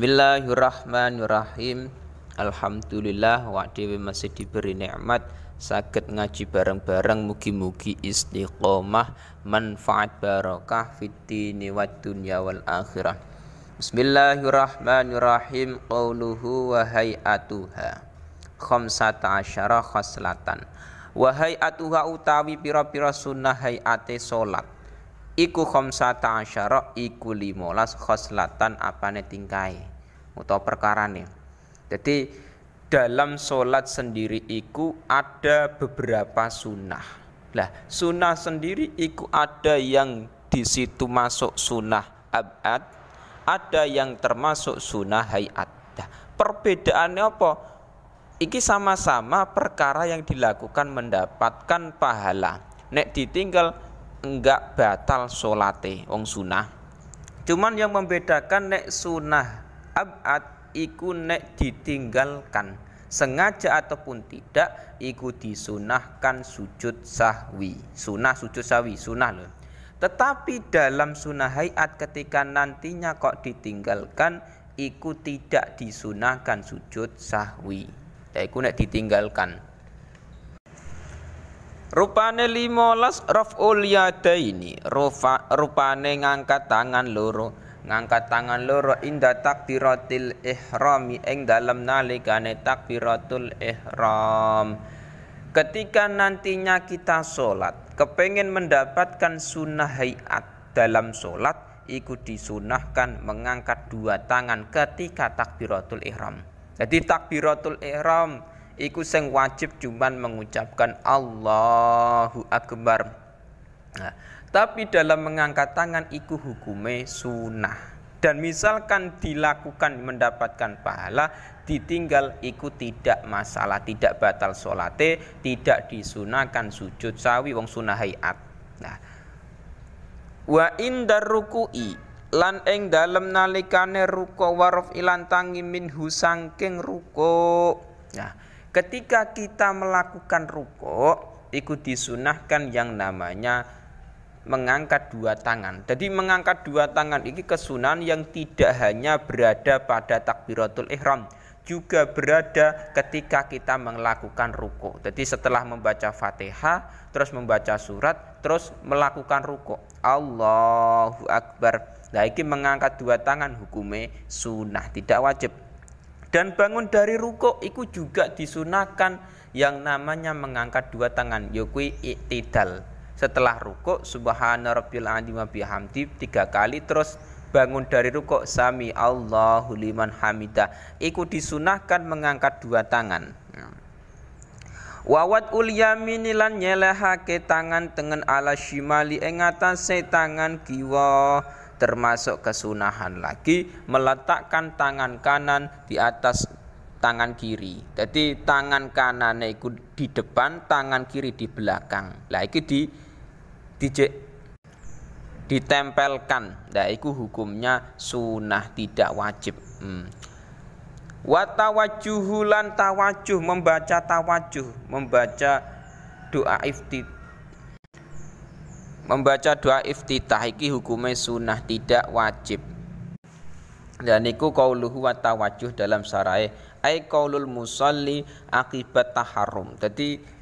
Bismillahirrahmanirrahim. Alhamdulillah wa dewe masih diberi nikmat saged ngaji bareng-bareng, mugi-mugi istiqomah manfaat barokah fid dini wad dunya wal akhirah. Bismillahirrahmanirrahim. Qauluhu wa hay'atuha khamsata asyara khoslatan. Wa hay'atuha utawi pira-pira sunnah hay'ate salat iku khamsata asyara iku 15 khoslatan apane tingkae utawa perkarane. Jadi dalam solat sendiri iku ada beberapa sunnah. Lah sunnah sendiri iku ada yang di situ masuk sunnah abad, ada yang termasuk sunnah hayat. Nah, perbedaannya apa? Iki sama-sama perkara yang dilakukan mendapatkan pahala. Nek ditinggal enggak batal solate wong sunah. Cuman yang membedakan nek sunah abad iku nek ditinggalkan sengaja ataupun tidak iku disunahkan sujud sahwi. Sunah sujud sahwi, sunah loh. Tetapi dalam sunah hayat ketika nantinya kok ditinggalkan iku tidak disunahkan sujud sahwi. Ya iku nek ditinggalkan. Rupane 15 raf'ul yadaini, rupane ngangkat tangan loro. Ngangkat tangan loro inda takbiratil ihrami ing dalem nalikane takbiratul ihram. Ketika nantinya kita sholat kepengen mendapatkan sunnah hayat dalam sholat, iku disunahkan mengangkat dua tangan ketika takbiratul ihram. Jadi takbiratul ihram iku sing wajib cuman mengucapkan Allahu Akbar. Nah, tapi dalam mengangkat tangan iku hukume sunnah. Dan misalkan dilakukan mendapatkan pahala, ditinggal iku tidak masalah, tidak batal salate, tidak disunahkan sujud sawi wong sunah hayat. Nah, wa indar ruku'i lan ing dalem nalikane ruku waraf ilan tangi minhu sangking ruku. Nah, ketika kita melakukan rukuk, itu disunahkan yang namanya mengangkat dua tangan. Jadi mengangkat dua tangan ini kesunahan yang tidak hanya berada pada takbiratul ihram, juga berada ketika kita melakukan rukuk. Jadi setelah membaca Fatihah, terus membaca surat, terus melakukan rukuk. Allahu Akbar. Nah, ini mengangkat dua tangan hukumnya sunnah, tidak wajib. Dan bangun dari rukuk itu juga disunahkan yang namanya mengangkat dua tangan, yaitu i'tidal. Setelah rukuk subhana rabbil azim wa bihamdi 3 kali, terus bangun dari rukuk sami Allahu liman hamidah. Itu disunahkan mengangkat dua tangan. Wawat ul yamini lan nyelehake tangan tengen ala shimali ing atase tangan kiwa. Termasuk kesunahan lagi meletakkan tangan kanan di atas tangan kiri. Jadi tangan kanan itu di depan, tangan kiri di belakang. Lah iki ditempelkan. Nah itu hukumnya sunnah, tidak wajib. Wa tawajjuhulan tawajuh, membaca tawajuh, membaca doa iftitah. Membaca doa iftitah iki hukumnya sunnah, tidak wajib. Dan iku qauluhu wa tawajjuh dalam syara'i ai qaulul musalli akibat taharrum. Jadi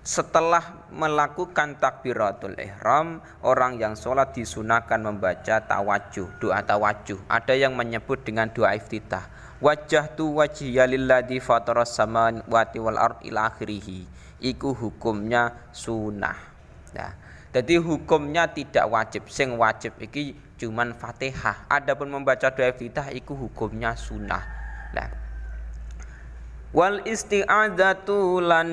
setelah melakukan takbiratul ihram, orang yang sholat disunahkan membaca tawajuh, doa tawajuh. Ada yang menyebut dengan doa iftitah. Wajjahtu wajhiya lilladzi fataras samawati wal ard ila akhirih. Iku hukumnya sunnah. Nah, jadi hukumnya tidak wajib. Sing wajib iki cuman Fatihah. Adapun membaca doa iftitah iku hukumnya sunnah. Nah, wal isti'adzatu lan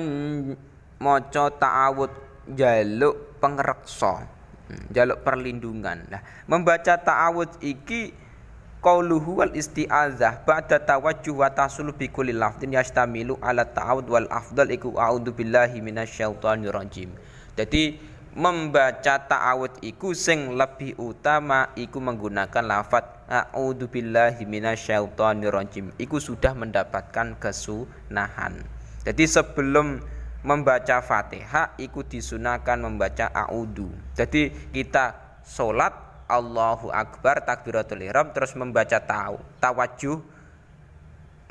maca ta'awud, jaluk pangreksa, jaluk perlindungan. Nah, membaca ta'awud iki qauluhu wal isti'adzah ba'da tawajjuh wa tasulu bi kulli lafdhin yastamilu ala ta'awud wal afdal iku a'udzu billahi minasyaitonir rajim. Jadi membaca ta'awud iku sing lebih utama iku menggunakan lafaz a'udzu billahi minasyaitonir rajim. Iku sudah mendapatkan kesunahan. Jadi sebelum membaca Fatihah iku disunahkan membaca a'udzu. Jadi kita sholat Allahu Akbar takbiratul ihram terus membaca tawajuh,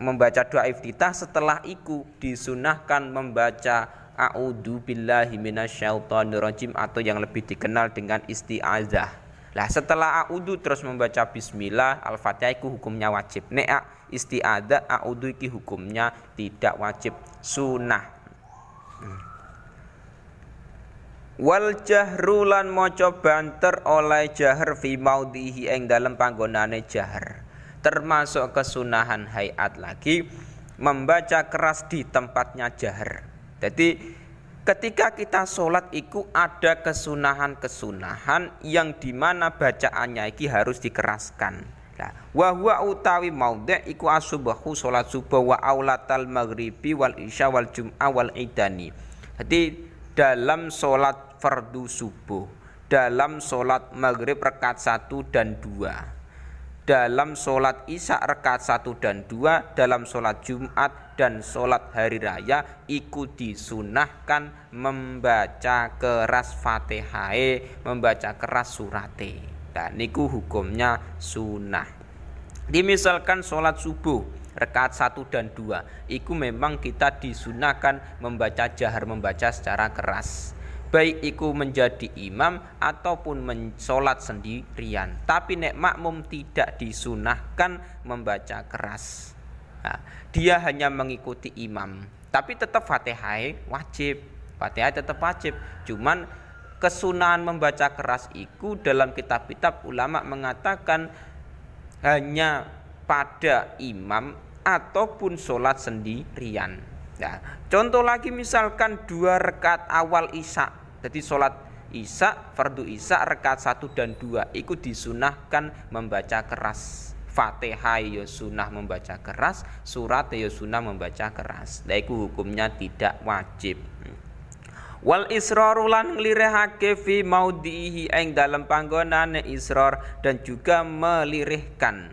membaca doa iftitah. Setelah iku disunahkan membaca a'udzu billahi minasyaitonir rajim atau yang lebih dikenal dengan isti'adzah. Lah setelah a'udzu terus membaca bismillah, al-fatihah iku hukumnya wajib. Nek isti'adzah a'udzu iki hukumnya tidak wajib, sunah. Wal jahru lan maca banter oleh jahar fi maudhihi ing dalem panggonane jahar. Termasuk kesunahan hayat lagi membaca keras di tempatnya jahar. Jadi ketika kita sholat iku ada kesunahan-kesunahan yang dimana bacaannya iki harus dikeraskan. Nah, wa huwa utawi maudhi' iku as-subuhu sholat subuh wa aulatal maghribi wal isya wal jum'ah wal idani. Jadi dalam sholat fardu subuh, dalam sholat maghrib rakaat 1 dan 2, dalam sholat isya rakaat 1 dan 2, dalam sholat Jumat dan sholat hari raya iku disunahkan membaca keras Fatihah, membaca keras surate. Dan niku hukumnya sunah. Dimisalkan sholat subuh rakaat 1 dan 2 iku memang kita disunahkan membaca jahar, membaca secara keras, baik iku menjadi imam ataupun sholat sendirian. Tapi nek makmum tidak disunahkan membaca keras. Nah, dia hanya mengikuti imam, tapi tetap Fatihah wajib. Fatihah tetap wajib. Cuman kesunahan membaca keras iku dalam kitab-kitab ulama mengatakan hanya pada imam ataupun sholat sendirian. Nah, contoh lagi misalkan 2 rakaat awal isya. Jadi sholat isya, fardu isya rakaat 1 dan 2 itu disunahkan membaca keras. Fatihah ya sunah membaca keras, surat ya sunah membaca keras. Nah, itu hukumnya tidak wajib. Wal israru lan nglirihake fi maudhihi ing dalam panggonane israr, dan juga melirihkan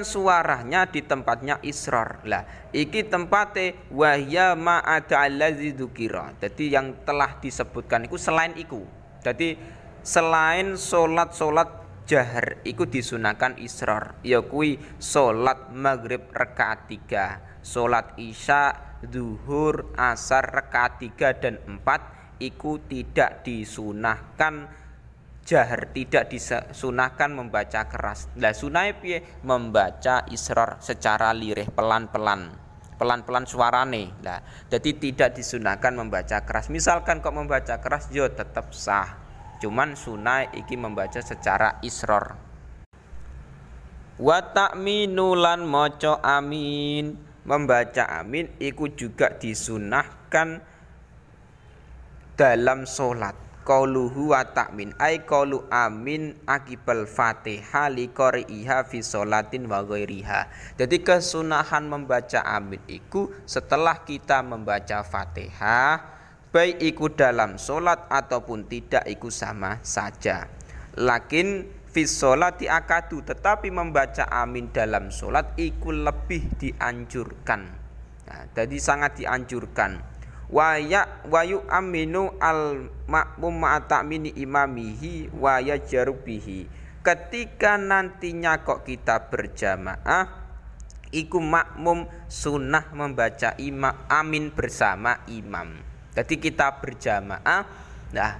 suaranya di tempatnya israr. Lah iki tempate wahya ma'ada allazi dzukira. Jadi yang telah disebutkan itu selain iku. Jadi selain salat jahar iku disunahkan israr. Ya kuwi salat maghrib rakaat 3, salat isya, zuhur, asar rakaat 3 dan 4 iku tidak disunahkan jahar, tidak disunahkan membaca keras. Lah sunai piye? Membaca israr secara lirih, pelan-pelan suarane. Lah jadi tidak disunahkan membaca keras. Misalkan kok membaca keras yo tetap sah, cuman sunai iki membaca secara israr. Wa ta'minu lan maca amin, membaca amin iku juga disunahkan dalam sholat. Qauluhu wa ta'min ay qaulu amin akibal fatihah li qari'iha fi sholatin wa ghairiha. Jadi kesunahan membaca amin iku setelah kita membaca Fatihah, baik iku dalam sholat ataupun tidak iku sama saja. Lakin fi sholati akadu, tetapi membaca amin dalam sholat iku lebih dianjurkan. Nah, jadi sangat dianjurkan. Wayu aminu al makmum ma'tamini imamihi wa yajaru bihi. Ketika nantinya kok kita berjamaah, iku makmum sunnah membaca amin bersama imam. Jadi kita berjamaah, nah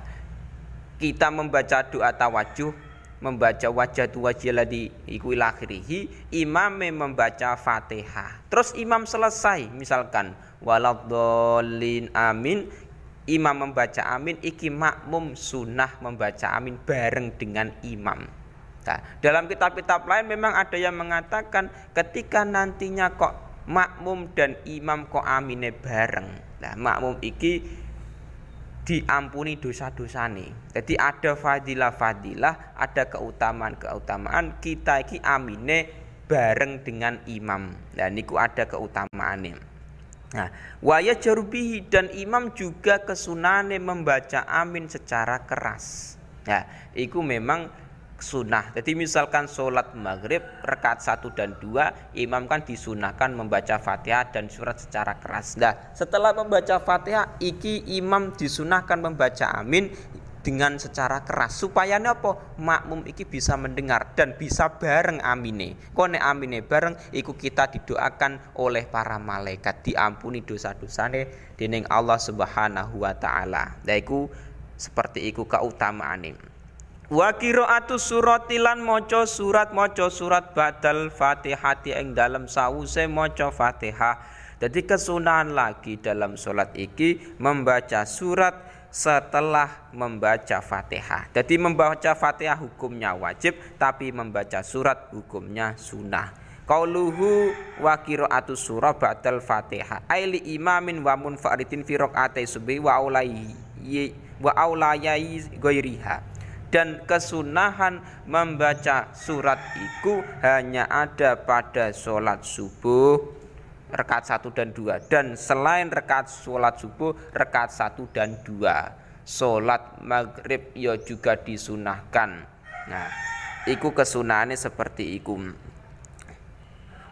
kita membaca doa tawajuh, membaca wajhatu wajhilladzi iku ila akhirih, imam membaca Fatihah. Terus imam selesai, misalkan waladhdallin amin, imam membaca amin, iki makmum sunnah membaca amin bareng dengan imam. Nah, dalam kitab-kitab lain memang ada yang mengatakan ketika nantinya kok makmum dan imam kok amine bareng, nah makmum iki diampuni dosa-dosane. Jadi ada fadilah-fadilah, ada keutamaan-keutamaan kita iki amine bareng dengan imam. Nah niku ada keutamaane. Nah, waya jarubihi, dan imam juga kesunane membaca amin secara keras. Nah, itu memang sunnah. Jadi misalkan sholat maghrib rakaat 1 dan 2, imam kan disunahkan membaca Fatihah dan surat secara keras. Nah, setelah membaca Fatihah, iki imam disunahkan membaca amin dengan secara keras supaya apa makmum iki bisa mendengar dan bisa bareng amine. Kok nek amine bareng iku kita didoakan oleh para malaikat diampuni dosa-dosane dening Allah Subhanahu wa taala. Lah iku seperti iku kautamaane. Wa qiraatus surati lan maca surat badal Fatihati ing dalem sawuse maca Fatihah. Jadi kesunahan lagi dalam solat iki membaca surat setelah membaca Fatihah. Jadi membaca Fatihah hukumnya wajib, tapi membaca surat hukumnya sunnah. Qauluhu wa qiraatus surah ba'dal Fatihah aili imamin wa munfaridin fi raq'ati subhi wa aulayai ghairiha. Dan kesunahan membaca surat itu hanya ada pada solat subuh rakaat 1 dan 2, dan selain rakaat sholat subuh rakaat 1 dan 2. Sholat maghrib ya juga disunahkan. Nah, iku kesunahannya seperti iku.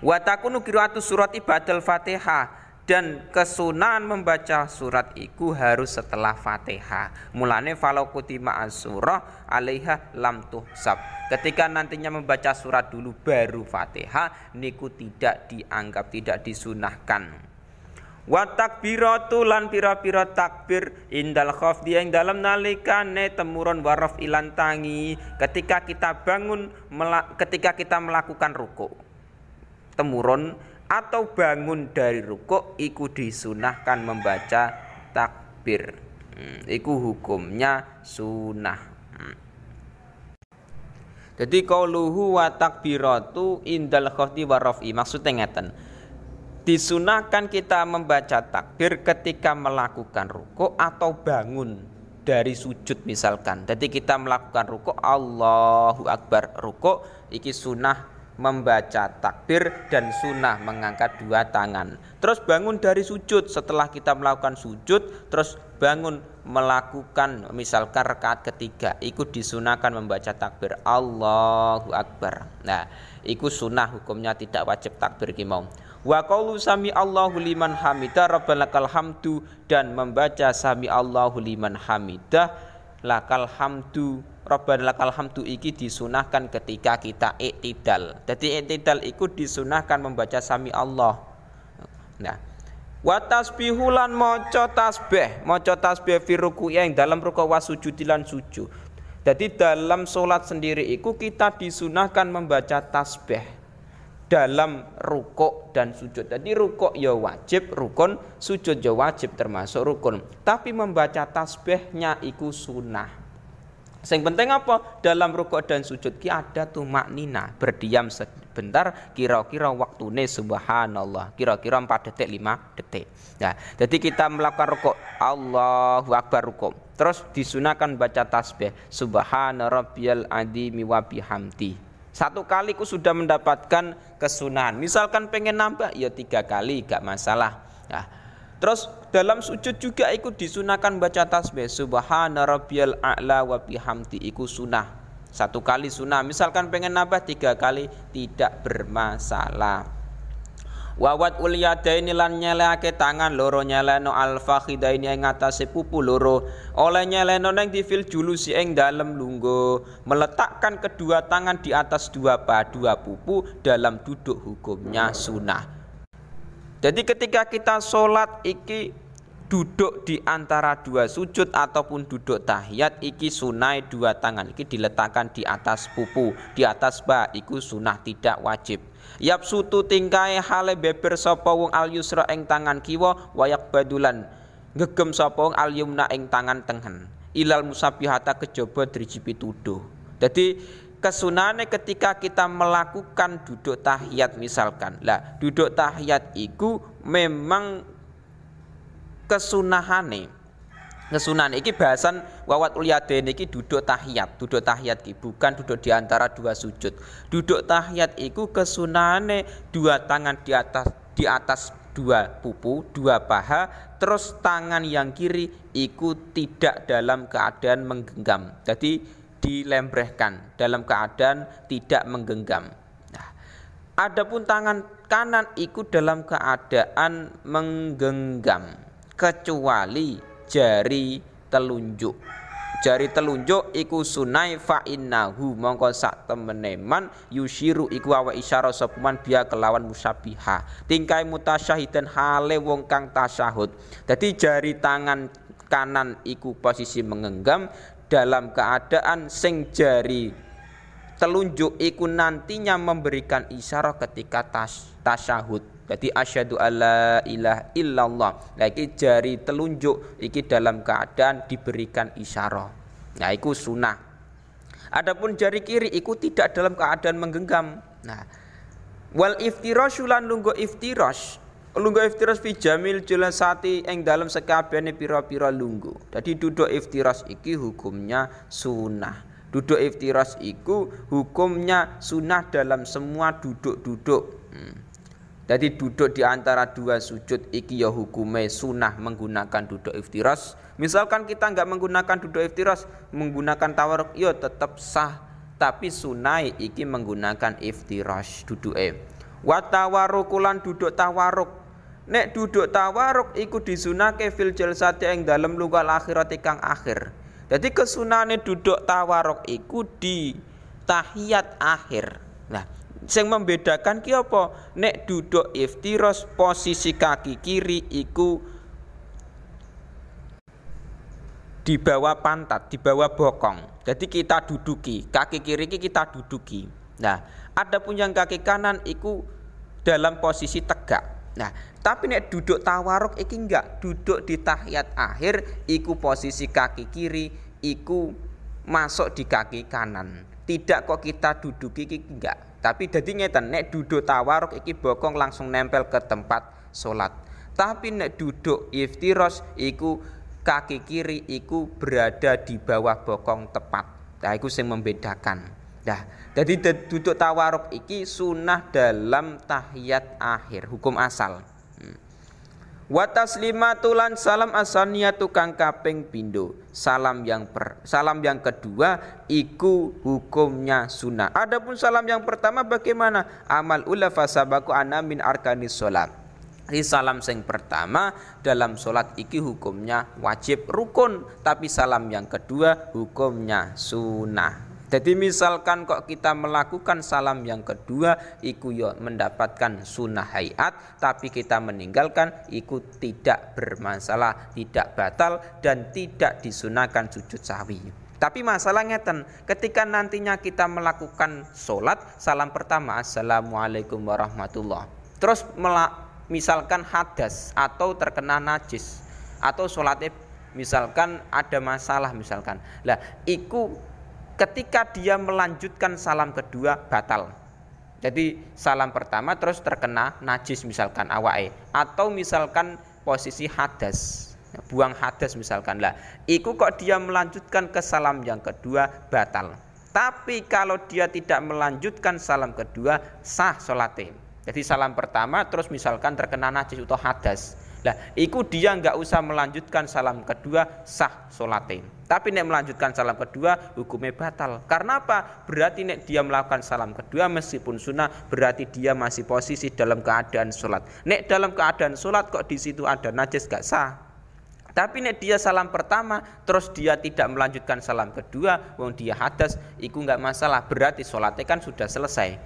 Wa takunu qiraatus surati ba'dal Fatihah, dan kesunahan membaca surat iku harus setelah Fatihah. Mulane falau kutima as-surah 'alaiha lam tuhsab. Ketika nantinya membaca surat dulu baru Fatihah niku tidak dianggap, tidak disunahkan. Wa takbiratu lan pira-pira takbir indal khafdi ing dalam nalikane temurun waraf ilan tangi ketika kita bangun ketika kita melakukan rukuk. Temurun atau bangun dari rukuk iku disunahkan membaca takbir. Iku hukumnya sunnah. Jadi qauluhu wa takbiratu indal khafdi wa raf'i, maksudnya ngeten. Disunahkan kita membaca takbir ketika melakukan rukuk atau bangun dari sujud misalkan. Jadi kita melakukan rukuk Allahu Akbar, rukuk iki sunah membaca takbir dan sunnah mengangkat dua tangan. Terus bangun dari sujud, setelah kita melakukan sujud terus bangun melakukan misalkan rakaat ketiga, ikut disunahkan membaca takbir Allahu Akbar. Nah, iku sunnah hukumnya, tidak wajib takbir ki mau. Wa qaulu sami Allahu liman hamidah rabbana lakal hamdu, dan membaca sami Allahu liman hamidah lakal hamdu Rabbana lakal hamdu iki disunahkan ketika kita iktidal. Jadi iktidal iku disunahkan membaca sami Allah. Nah, wa tasbihulan maca tasbih fi ruku'i yang dalam rukuk wa sujudilan sujud. Jadi dalam solat sendiri iku kita disunahkan membaca tasbih dalam rukuk dan sujud. Jadi rukuk ya wajib rukun, sujud ya wajib termasuk rukun. Tapi membaca tasbihnya iku sunnah. Yang penting apa? Dalam rukuk dan sujud ki ada tumaknina, berdiam sebentar, kira-kira waktune subhanallah, kira-kira 4 detik 5 detik. Nah, jadi kita melakukan rukuk Allahu Akbar rukuk, terus disunahkan baca tasbih subhana rabbiyal adzimi wa bihamdi. 1 kali ku sudah mendapatkan kesunahan. Misalkan pengen nambah ya 3 kali gak masalah. Nah, terus dalam sujud juga ikut disunahkan baca tasbih subhana rabbiyal a'la wa bihamdi, iku sunnah. 1 kali sunnah. Misalkan pengen nambah 3 kali tidak bermasalah. Wawat uliyadaini lan nyelehake tangan loro, nyeleno al-fakhidaini ing atase pupu loro, oleh nyeleno ning difil julusi ing dalem lungguh, meletakkan kedua tangan di atas dua pupu dalam duduk hukumnya sunnah. Jadi ketika kita sholat iki duduk di antara 2 sujud ataupun duduk tahiyat iki sunai 2 tangan iki diletakkan di atas pupu, di atas iku sunah, tidak wajib. Yap sutu tingkai hale beber sapa wong al yusra ing tangan kiwa, wayak badulan ngegem sapa wong al yumna ing tangan tengen, ilal musabihata kejaba driji pituduh. Jadi kesunahane ketika kita melakukan duduk tahiyat misalkan. Lah, duduk tahiyat iku memang kesunahan iki bahasan wawat uliyadain iki duduk tahiyat iki bukan duduk di antara 2 sujud. Duduk tahiyat iku kesunahane 2 tangan di atas 2 pupu, 2 paha, terus tangan yang kiri iku tidak dalam keadaan menggenggam. Jadi dilembrehkan dalam keadaan tidak menggenggam. Nah, adapun tangan kanan iku dalam keadaan menggenggam, kecuali jari telunjuk. jari telunjuk iku sunai fa innahu mongko sak temene man yusyiru iku awa isyara sapa man biya kelawan musyabiha tingkai mutasyahidan hale wong kang tasyahud. Dadi jari tangan kanan iku posisi mengenggam dalam keadaan sing jari telunjuk iku nantinya memberikan isyarat ketika tasyahud. Jadi asyhadu alla ilaha illallah. Nah iki jari telunjuk iki dalam keadaan diberikan isyarat. Nah iku sunah. Adapun jari kiri iku tidak dalam keadaan menggenggam. Nah wal iftirasyu lan lungguh iftiras. Lungguh iftiras fi jamil jelasati ing dalam sekabehane pira-pira lungguh. Jadi duduk iftiras iki hukumnya sunah. Duduk iftiras iku hukumnya sunah dalam semua duduk-duduk. Jadi duduk di antara dua sujud iki ya hukumnya sunah menggunakan duduk iftiras. Misalkan kita enggak menggunakan duduk iftiras, menggunakan tawarruk ya tetap sah. Tapi sunai iki menggunakan iftiras duduke. Wa tawarrukulan duduk tawarruk. Nek duduk tawarruk iku disunahke fil jalsati ing dalem lungguh akhirat kang akhir. Jadi kesunahane duduk tawarruk iku di tahiyat akhir. Nah, sing membedakan ki apa? Nek duduk iftiras posisi kaki kiri iku di bawah pantat, di bawah bokong. Jadi kita duduki, kaki kiri kita duduki. Nah, adapun yang kaki kanan iku dalam posisi tegak. Nah, tapi nek duduk tawarruk iki enggak, duduk di tahiyat akhir iku posisi kaki kiri iku masuk di kaki kanan. Tidak kok kita duduki iki enggak. Tapi dadi ngeten, nek duduk tawarruk iki bokong langsung nempel ke tempat salat. Tapi nek duduk iftiras iku kaki kiri iku berada di bawah bokong tepat. Nah, iku sing membedakan. Nah, jadi duduk tawarruk iki sunah dalam tahiyat akhir, hukum asal. Wa taslimatulan salam asaniyatu kang kaping pindho. Salam yang kedua iku hukumnya sunnah. Adapun salam yang pertama bagaimana? Amal ulafa sabaku ana min arkanis shalat. Di salam sing pertama dalam salat iki hukumnya wajib rukun, tapi salam yang kedua hukumnya sunnah. Jadi misalkan kok kita melakukan salam yang kedua iku ya mendapatkan sunnah hayat, tapi kita meninggalkan iku tidak bermasalah, tidak batal dan tidak disunahkan sujud sahwi. Tapi masalah ngeten, ketika nantinya kita melakukan sholat, salam pertama assalamualaikum warahmatullah, terus misalkan hadas atau terkena najis atau sholatnya misalkan ada masalah misalkan, lah iku ketika dia melanjutkan salam kedua batal. Jadi salam pertama terus terkena najis misalkan awake, atau misalkan posisi hadas, buang hadas misalkan, lah iku kok dia melanjutkan ke salam yang kedua batal. Tapi kalau dia tidak melanjutkan salam kedua sah sholatnya. Jadi salam pertama terus misalkan terkena najis atau hadas, lah iku dia enggak usah melanjutkan salam kedua sah sholatnya. Tapi nek melanjutkan salam kedua hukumnya batal. Karena apa? Berarti nek dia melakukan salam kedua meskipun sunnah berarti dia masih posisi dalam keadaan sholat. Nek dalam keadaan sholat kok di situ ada najis gak sah. Tapi nek dia salam pertama terus dia tidak melanjutkan salam kedua, wong dia hadas, iku nggak masalah. Berarti sholatnya kan sudah selesai.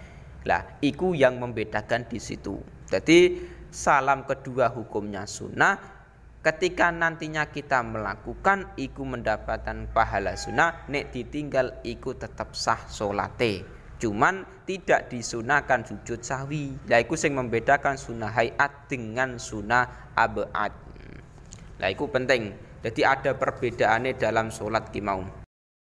Lah, iku yang membedakan di situ. Jadi salam kedua hukumnya sunnah. Ketika nantinya kita melakukan iku mendapatkan pahala sunnah, nek ditinggal iku tetap sah sholate. Cuman tidak disunahkan sujud sahwi. Lah iku sing membedakan sunnah hayat dengan sunnah abad. Lah iku penting. Jadi ada perbedaannya dalam sholat ki mau.